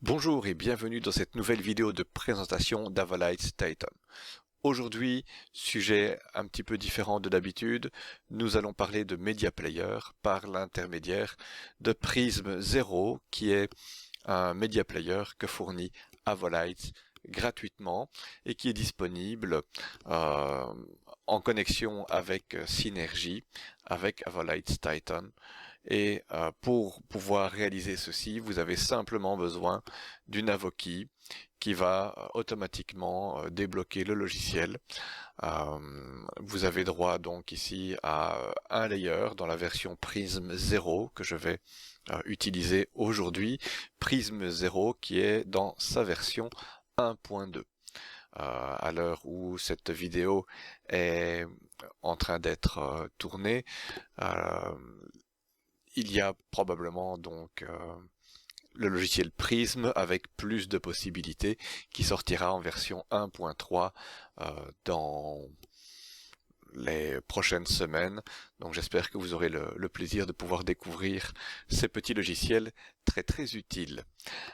Bonjour et bienvenue dans cette nouvelle vidéo de présentation d'Avolites Titan. Aujourd'hui, sujet un petit peu différent de d'habitude, nous allons parler de Media Player par l'intermédiaire de Prism Zero, qui est un Media Player que fournit Avolites gratuitement et qui est disponible en connexion avec Synergy, avec Avolites Titan. Et pour pouvoir réaliser ceci, vous avez simplement besoin d'une Avoki qui va automatiquement débloquer le logiciel. Vous avez droit donc ici à un layer dans la version Prism 0 que je vais utiliser aujourd'hui. Prism 0 qui est dans sa version 1.2. À l'heure où cette vidéo est en train d'être tournée, il y a probablement donc le logiciel Prism avec plus de possibilités qui sortira en version 1.3 dans les prochaines semaines. Donc j'espère que vous aurez le plaisir de pouvoir découvrir ces petits logiciels très utiles.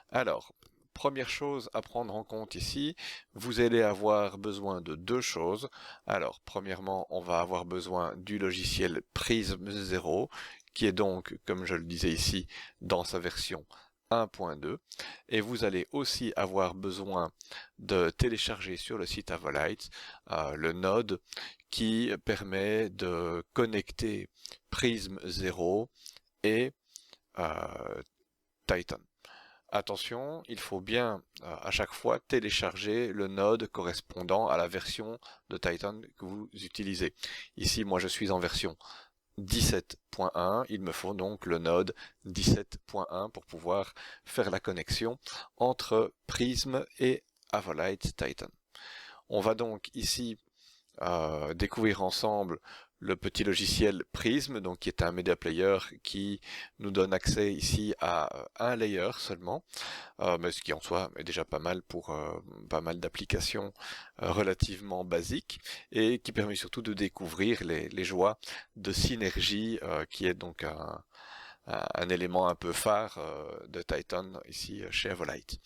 Alors, première chose à prendre en compte ici, vous allez avoir besoin de deux choses. Alors, premièrement, on va avoir besoin du logiciel Prism 0, qui est donc, comme je le disais ici, dans sa version 1.2. Et vous allez aussi avoir besoin de télécharger sur le site Avolites le node qui permet de connecter Prism 0 et Titan. Attention, il faut bien à chaque fois télécharger le node correspondant à la version de Titan que vous utilisez. Ici, moi je suis en version 17.1, il me faut donc le node 17.1 pour pouvoir faire la connexion entre Prism et Avolites Titan. On va donc ici découvrir ensemble le petit logiciel Prism, donc qui est un media player qui nous donne accès ici à un layer seulement, mais ce qui en soi est déjà pas mal pour pas mal d'applications relativement basiques et qui permet surtout de découvrir les joies de Synergy, qui est donc un élément un peu phare de Titan ici chez Avolite.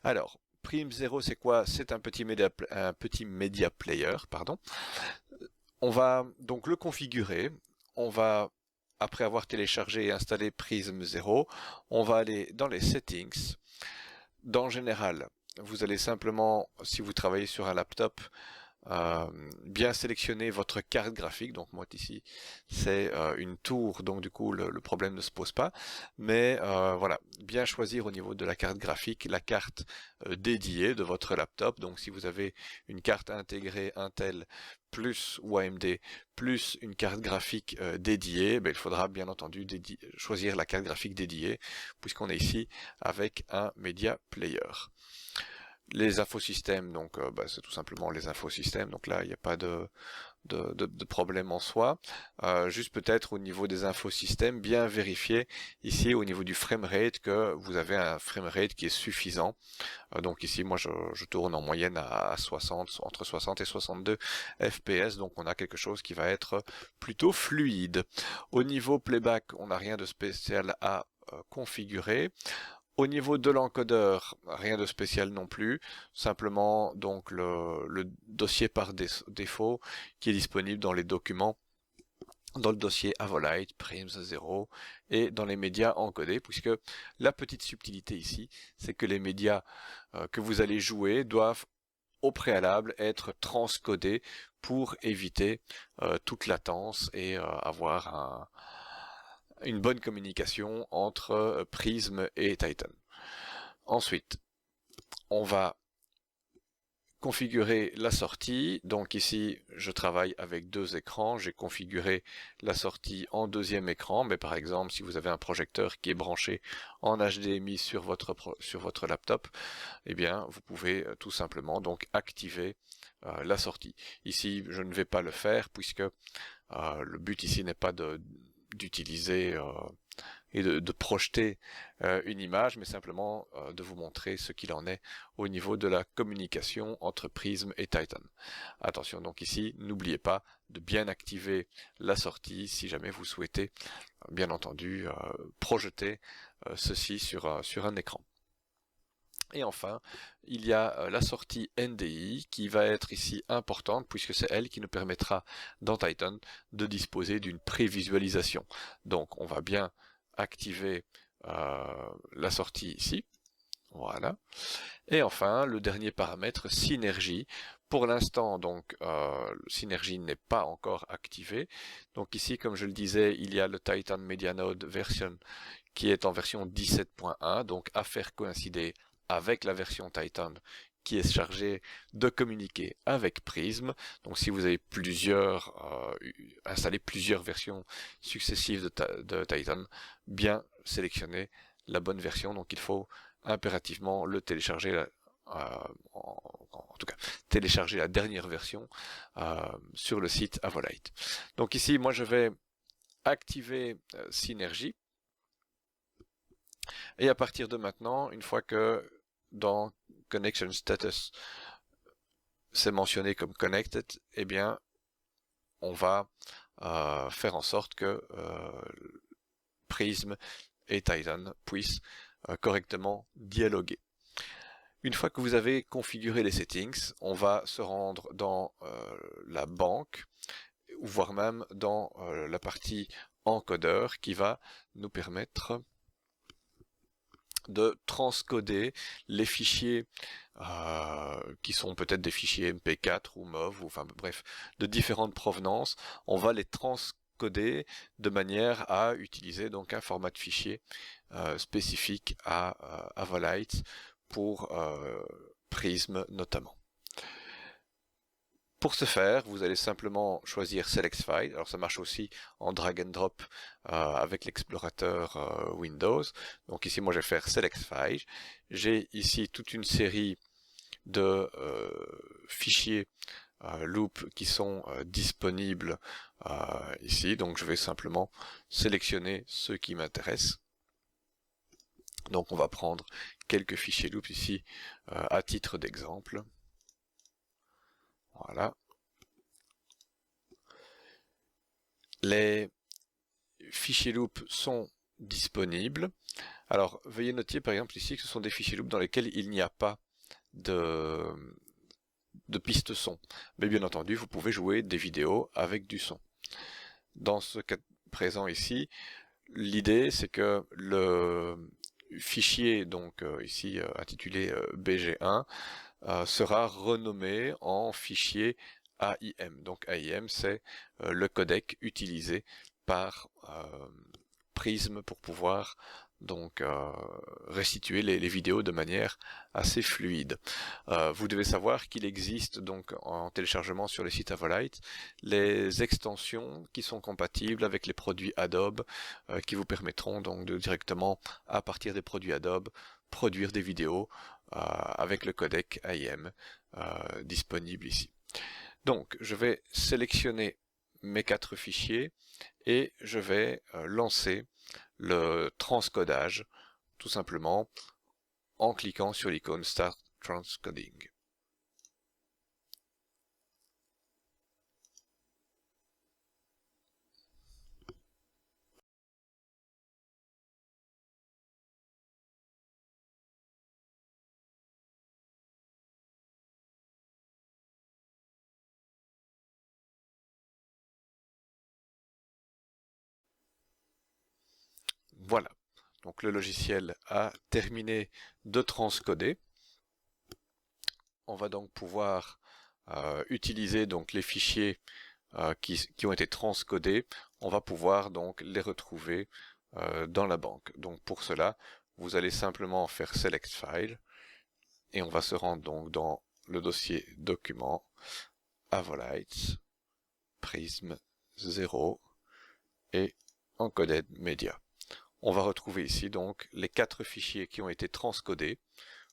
Alors, Prism 0, c'est quoi? C'est un petit media player, pardon. On va donc le configurer. On va, après avoir téléchargé et installé Prism 0, on va aller dans les settings. Dans Général, vous allez simplement, si vous travaillez sur un laptop, bien sélectionner votre carte graphique. Donc moi ici c'est une tour, donc du coup le problème ne se pose pas, mais voilà, bien choisir au niveau de la carte graphique la carte dédiée de votre laptop. Donc si vous avez une carte intégrée Intel plus ou AMD plus une carte graphique dédiée, il faudra bien entendu choisir la carte graphique dédiée puisqu'on est ici avec un media player. Les infosystèmes, donc c'est tout simplement les infosystèmes, donc là il n'y a pas de problème en soi. Juste peut-être au niveau des infosystèmes, bien vérifier ici au niveau du framerate que vous avez un framerate qui est suffisant. Donc ici moi je tourne en moyenne à 60, entre 60 et 62 fps, donc on a quelque chose qui va être plutôt fluide. Au niveau playback, on n'a rien de spécial à configurer. Au niveau de l'encodeur, rien de spécial non plus, simplement donc le dossier par défaut qui est disponible dans les documents, dans le dossier Avolite, Prism 0 et dans les médias encodés, puisque la petite subtilité ici, c'est que les médias que vous allez jouer doivent au préalable être transcodés pour éviter toute latence et avoir une bonne communication entre Prism et Titan. Ensuite, on va configurer la sortie. Donc ici, je travaille avec deux écrans. J'ai configuré la sortie en deuxième écran, mais par exemple, si vous avez un projecteur qui est branché en HDMI sur votre laptop, eh bien, vous pouvez tout simplement donc activer la sortie. Ici, je ne vais pas le faire puisque le but ici n'est pas d'utiliser et de projeter une image, mais simplement de vous montrer ce qu'il en est au niveau de la communication entre Prism et Titan. Attention donc ici, n'oubliez pas de bien activer la sortie si jamais vous souhaitez, bien entendu, projeter ceci sur un écran. Et enfin, il y a la sortie NDI qui va être ici importante puisque c'est elle qui nous permettra dans Titan de disposer d'une prévisualisation. Donc on va bien activer la sortie ici. Voilà. Et enfin, le dernier paramètre, synergie. Pour l'instant, donc, synergie n'est pas encore activée. Donc ici, comme je le disais, il y a le Titan Media Node version qui est en version 17.1, donc à faire coïncider avec la version Titan qui est chargée de communiquer avec Prism. Donc si vous avez installé plusieurs versions successives de Titan, bien sélectionnez la bonne version. Donc il faut impérativement le télécharger, en tout cas télécharger la dernière version sur le site Avolite. Donc ici, moi je vais activer Synergie. Et à partir de maintenant, une fois que dans Connection Status c'est mentionné comme Connected, eh bien, on va faire en sorte que Prism et Titan puissent correctement dialoguer. Une fois que vous avez configuré les settings, on va se rendre dans la banque, ou voire même dans la partie encodeur qui va nous permettre de transcoder les fichiers qui sont peut-être des fichiers MP4 ou MOV, ou enfin bref, de différentes provenances. On va les transcoder de manière à utiliser donc un format de fichier spécifique à Avolite pour Prism notamment. Pour ce faire, vous allez simplement choisir Select File. Alors ça marche aussi en drag and drop avec l'explorateur Windows. Donc ici, moi, je vais faire Select File. J'ai ici toute une série de fichiers loop qui sont disponibles ici. Donc je vais simplement sélectionner ceux qui m'intéressent. Donc on va prendre quelques fichiers loop ici à titre d'exemple. Voilà. Les fichiers loop sont disponibles. Alors, veuillez noter par exemple ici que ce sont des fichiers loop dans lesquels il n'y a pas de piste son. Mais bien entendu, vous pouvez jouer des vidéos avec du son. Dans ce cas présent ici, l'idée c'est que le fichier, donc ici intitulé BG1, sera renommé en fichier AIM. Donc AIM, c'est le codec utilisé par Prism pour pouvoir donc restituer les vidéos de manière assez fluide. Vous devez savoir qu'il existe donc en téléchargement sur le site Avolite les extensions qui sont compatibles avec les produits Adobe qui vous permettront donc de directement à partir des produits Adobe produire des vidéos avec le codec AIM disponible ici. Donc je vais sélectionner mes 4 fichiers et je vais lancer le transcodage tout simplement en cliquant sur l'icône Start Transcoding. Voilà, donc le logiciel a terminé de transcoder. On va donc pouvoir utiliser donc les fichiers qui ont été transcodés. On va pouvoir donc les retrouver dans la banque. Donc pour cela, vous allez simplement faire Select File et on va se rendre donc dans le dossier Documents, Avolite, Prism 0 et Encoded Media. On va retrouver ici donc les 4 fichiers qui ont été transcodés.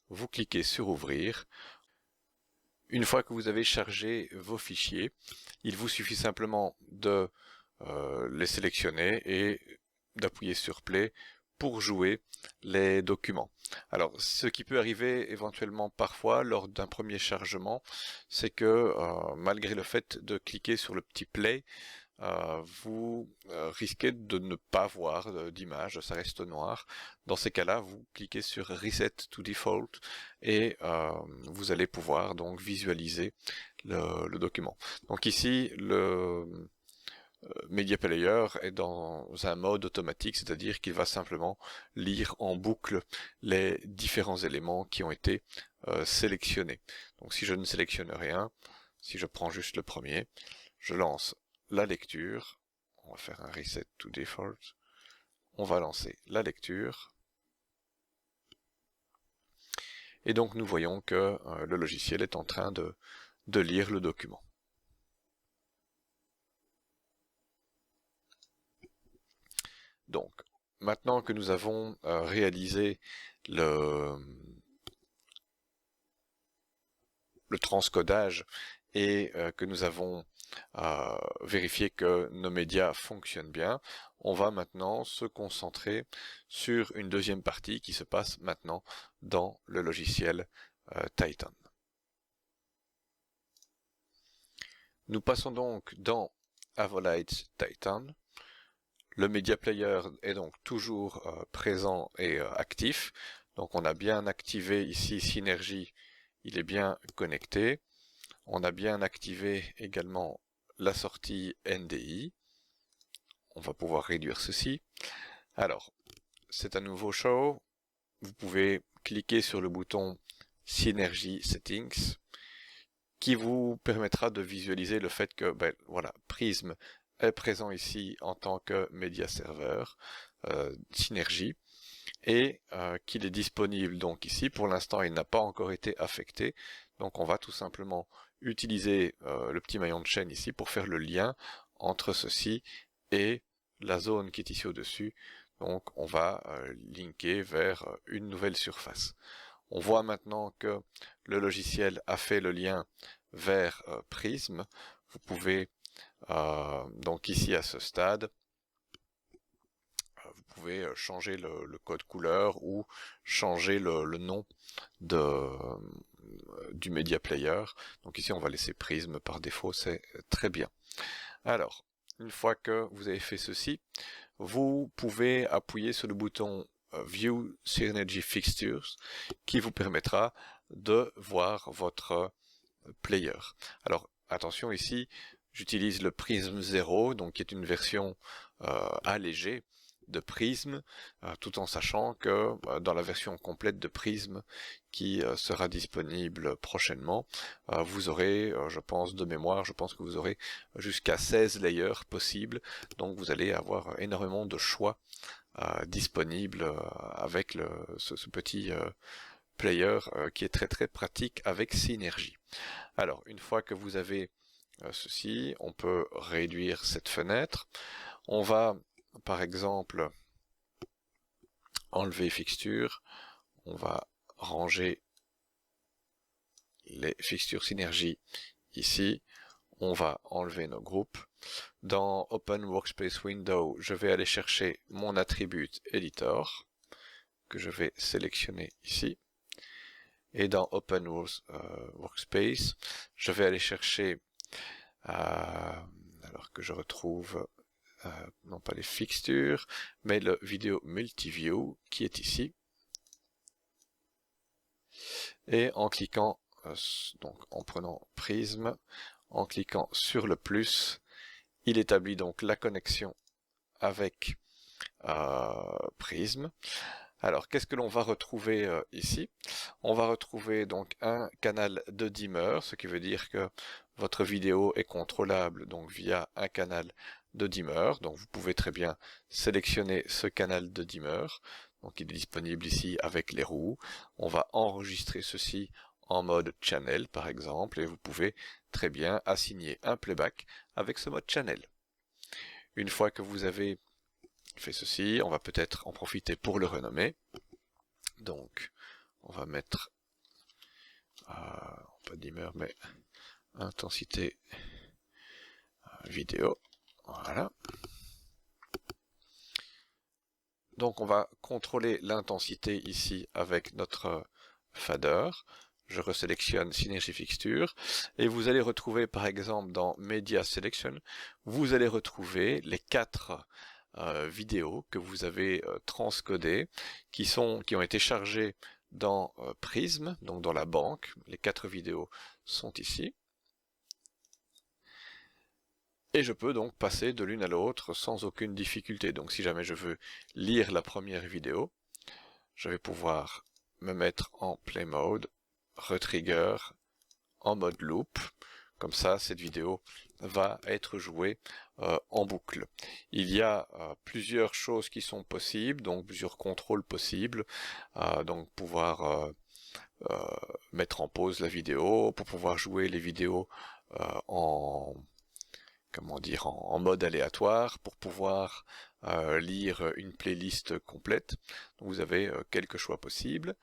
Vous cliquez sur Ouvrir. Une fois que vous avez chargé vos fichiers, il vous suffit simplement de les sélectionner et d'appuyer sur Play pour jouer les documents. Alors, ce qui peut arriver éventuellement parfois lors d'un premier chargement, c'est que malgré le fait de cliquer sur le petit Play, vous risquez de ne pas voir d'image, ça reste noir. Dans ces cas-là, vous cliquez sur Reset to Default et vous allez pouvoir donc visualiser le document. Donc ici, le Media Player est dans un mode automatique, c'est-à-dire qu'il va simplement lire en boucle les différents éléments qui ont été sélectionnés. Donc si je ne sélectionne rien, si je prends juste le premier, je lance la lecture, on va faire un Reset to Default, on va lancer la lecture, et donc nous voyons que le logiciel est en train de lire le document. Donc, maintenant que nous avons réalisé le transcodage et que nous avons vérifié que nos médias fonctionnent bien, on va maintenant se concentrer sur une deuxième partie qui se passe maintenant dans le logiciel Titan. Nous passons donc dans Avolite Titan. Le Media Player est donc toujours présent et actif. Donc on a bien activé ici Synergie, il est bien connecté. On a bien activé également la sortie NDI. On va pouvoir réduire ceci. Alors, c'est un nouveau show. Vous pouvez cliquer sur le bouton Synergy Settings qui vous permettra de visualiser le fait que voilà, Prism est présent ici en tant que média serveur Synergy et qu'il est disponible donc ici. Pour l'instant, il n'a pas encore été affecté. Donc on va tout simplement utiliser le petit maillon de chaîne ici pour faire le lien entre ceci et la zone qui est ici au-dessus. Donc on va linker vers une nouvelle surface. On voit maintenant que le logiciel a fait le lien vers Prism. Vous pouvez donc ici à ce stade, vous pouvez changer le code couleur ou changer le nom du Media Player. Donc ici on va laisser Prism par défaut, c'est très bien. Alors, une fois que vous avez fait ceci, vous pouvez appuyer sur le bouton View Synergy Fixtures qui vous permettra de voir votre player. Alors attention ici, j'utilise le Prism 0, donc qui est une version allégée de Prism, tout en sachant que dans la version complète de Prism qui sera disponible prochainement, vous aurez, je pense de mémoire, je pense que vous aurez jusqu'à 16 layers possibles, donc vous allez avoir énormément de choix disponibles avec ce petit player qui est très très pratique avec Synergy. Alors, une fois que vous avez ceci, on peut réduire cette fenêtre. On va, par exemple, enlever fixture. On va ranger les fixtures Synergy ici. On va enlever nos groupes. Dans Open Workspace Window, je vais aller chercher mon attribut Editor, que je vais sélectionner ici. Et dans Open Workspace, je vais aller chercher, alors que je retrouve, non pas les fixtures, mais le vidéo multiview qui est ici. Et en cliquant, donc en prenant Prism, en cliquant sur le plus, il établit donc la connexion avec Prism. Alors, qu'est-ce que l'on va retrouver ici? On va retrouver donc un canal de dimmer, ce qui veut dire que votre vidéo est contrôlable donc via un canal de dimmer. Donc vous pouvez très bien sélectionner ce canal de dimmer. Donc il est disponible ici avec les roues. On va enregistrer ceci en mode channel par exemple et vous pouvez très bien assigner un playback avec ce mode channel. Une fois que vous avez fait ceci, on va peut-être en profiter pour le renommer. Donc, on va mettre, pas dimmer, mais intensité vidéo. Voilà. Donc on va contrôler l'intensité ici avec notre fader. Je resélectionne Synergy Fixture et vous allez retrouver par exemple dans Media Selection, vous allez retrouver les 4 vidéos que vous avez transcodées, qui ont été chargées dans Prism, donc dans la banque. Les 4 vidéos sont ici. Et je peux donc passer de l'une à l'autre sans aucune difficulté. Donc si jamais je veux lire la première vidéo, je vais pouvoir me mettre en Play Mode, retrigger, en mode loop. Comme ça, cette vidéo va être jouée en boucle. Il y a plusieurs choses qui sont possibles, donc plusieurs contrôles possibles. Donc pouvoir mettre en pause la vidéo, pour pouvoir jouer les vidéos en mode aléatoire, pour pouvoir lire une playlist complète. Donc vous avez quelques choix possibles.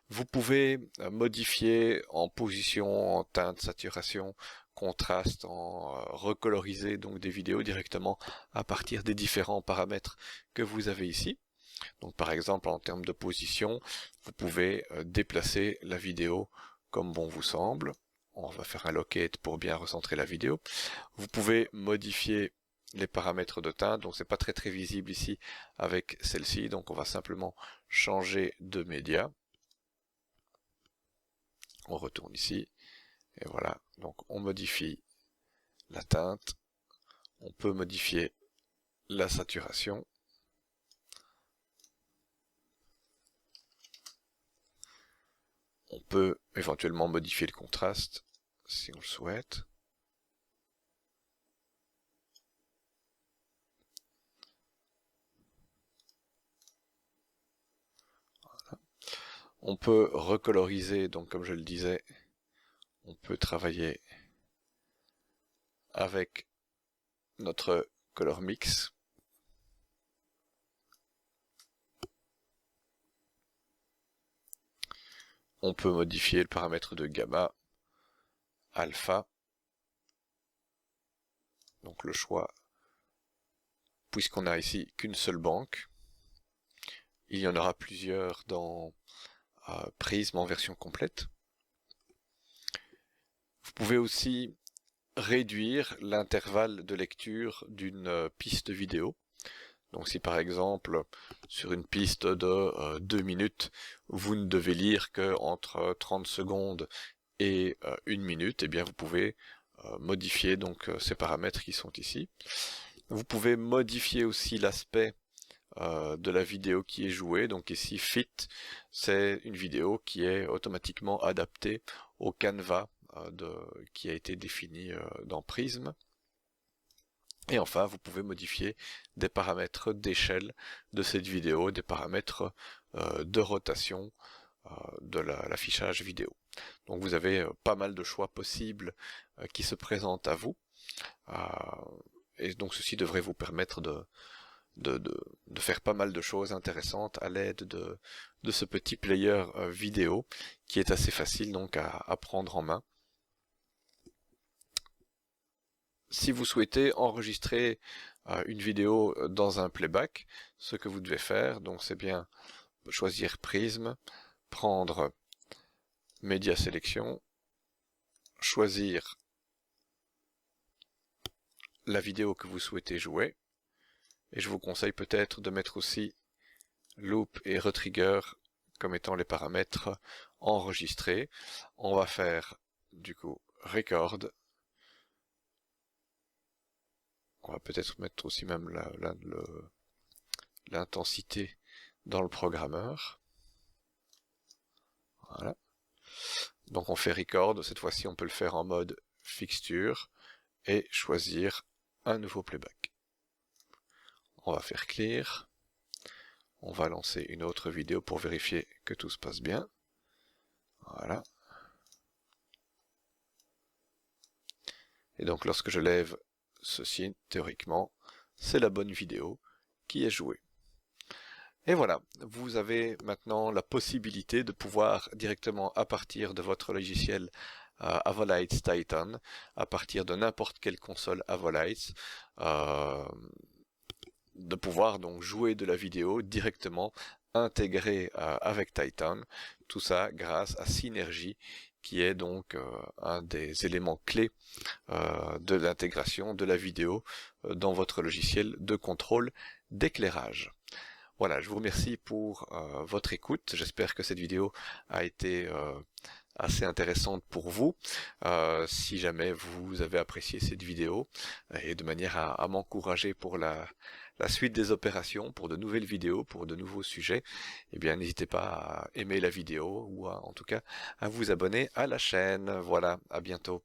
Vous pouvez modifier en position, en teinte, saturation, contraste, en recoloriser donc des vidéos directement à partir des différents paramètres que vous avez ici. Donc par exemple en termes de position, vous pouvez déplacer la vidéo comme bon vous semble. On va faire un locate pour bien recentrer la vidéo. Vous pouvez modifier les paramètres de teinte, donc c'est pas très visible ici avec celle-ci, donc on va simplement changer de média. On retourne ici, et voilà, donc on modifie la teinte, on peut modifier la saturation, on peut éventuellement modifier le contraste, si on le souhaite. On peut recoloriser, donc comme je le disais, on peut travailler avec notre color mix. On peut modifier le paramètre de gamma, alpha. Donc le choix, puisqu'on a ici qu'une seule banque, il y en aura plusieurs dans Prism en version complète. Vous pouvez aussi réduire l'intervalle de lecture d'une piste vidéo. Donc si par exemple sur une piste de 2 minutes, vous ne devez lire que entre 30 secondes et 1 minute, et bien vous pouvez modifier donc ces paramètres qui sont ici. Vous pouvez modifier aussi l'aspect de la vidéo qui est jouée. Donc ici fit, c'est une vidéo qui est automatiquement adaptée au canevas qui a été défini dans Prism. Et enfin, vous pouvez modifier des paramètres d'échelle de cette vidéo, des paramètres de rotation de l'affichage vidéo. Donc vous avez pas mal de choix possibles qui se présentent à vous. Et donc ceci devrait vous permettre de faire pas mal de choses intéressantes à l'aide de ce petit player vidéo qui est assez facile donc à prendre en main. Si vous souhaitez enregistrer une vidéo dans un playback, ce que vous devez faire, donc c'est bien choisir Prism, prendre Média Sélection, choisir la vidéo que vous souhaitez jouer, et je vous conseille peut-être de mettre aussi Loop et Retrigger comme étant les paramètres enregistrés. On va faire du coup Record. On va peut-être mettre aussi même l'intensité dans le programmeur. Voilà. Donc on fait Record, cette fois-ci on peut le faire en mode fixture et choisir un nouveau playback. On va faire Clear. On va lancer une autre vidéo pour vérifier que tout se passe bien. Voilà. Et donc lorsque je lève ceci, théoriquement, c'est la bonne vidéo qui est jouée. Et voilà, vous avez maintenant la possibilité de pouvoir directement à partir de votre logiciel Avolites Titan, à partir de n'importe quelle console Avolites, de pouvoir donc jouer de la vidéo directement intégrée avec Titan. Tout ça grâce à Synergy, qui est donc un des éléments clés de l'intégration de la vidéo dans votre logiciel de contrôle d'éclairage. Voilà, je vous remercie pour votre écoute. J'espère que cette vidéo a été assez intéressante pour vous. Si jamais vous avez apprécié cette vidéo, et de manière à m'encourager pour la suite des opérations, pour de nouvelles vidéos, pour de nouveaux sujets, eh bien n'hésitez pas à aimer la vidéo ou en tout cas à vous abonner à la chaîne. Voilà, à bientôt.